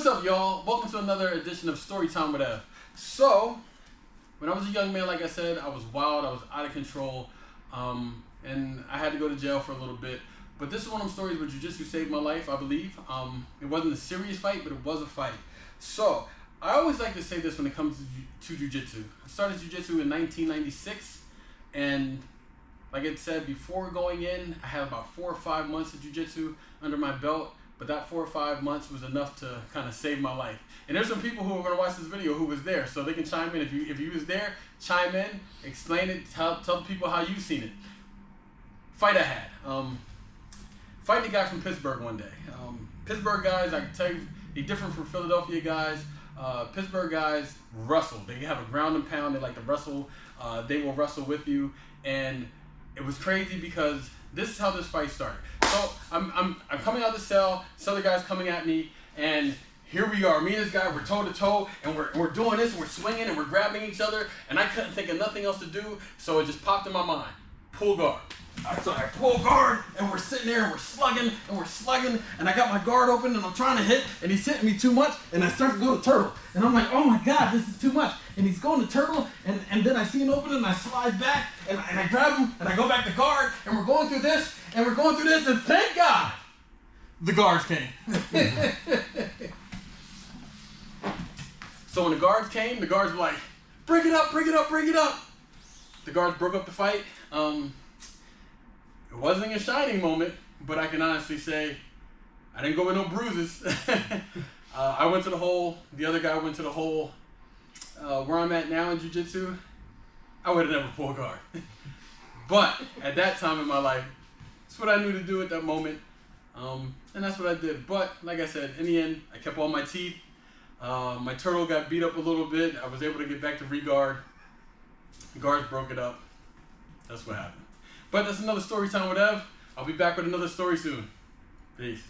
up, y'all? Welcome to another edition of Storytime with Ev. So, when I was a young man, like I said, I was wild, I was out of control, and I had to go to jail for a little bit. But this is one of them stories where jiu-jitsu saved my life, I believe. It wasn't a serious fight, but it was a fight. So, I always like to say this when it comes to jiu-jitsu. I started jiu-jitsu in 1996, and like I said, before going in, I had about 4 or 5 months of jiu-jitsu under my belt. But that 4 or 5 months was enough to kind of save my life. And there's some people who are going to watch this video who was there, so they can chime in. If you was there, chime in, explain it, tell people how you've seen it. Fight I had. Fighting a guy from Pittsburgh one day. Pittsburgh guys, I can tell you, they're different from Philadelphia guys. Pittsburgh guys wrestle. They have a ground and pound. They like to wrestle. They will wrestle with you. And it was crazy because this is how this fight started. So I'm coming out of the cell, this other guy's coming at me, and here we are, me and this guy, we're toe to toe, and we're doing this, and we're swinging, and we're grabbing each other, and I couldn't think of nothing else to do, so it just popped in my mind. Pull guard. So I pull guard, and we're sitting there, and we're slugging, and I got my guard open, and I'm trying to hit, and he's hitting me too much, and I start to go to turtle. And I'm like, oh my God, this is too much. And he's going to turtle, and then I see him open, and I slide back, and I grab him, and I go back to guard, and we're going through this, and thank God, the guards came. So when the guards came, the guards were like, bring it up, bring it up, bring it up. The guards broke up the fight. It wasn't a shining moment, but I can honestly say I didn't go with no bruises. I went to the hole. The other guy went to the hole. Where I'm at now in jiu-jitsu, I would have never pulled guard. But at that time in my life, it's what I knew to do at that moment. And that's what I did. But like I said, in the end, I kept all my teeth. My turtle got beat up a little bit. I was able to get back to re-guard. Guards broke it up. That's what happened. But that's another story time with Ev. I'll be back with another story soon. Peace.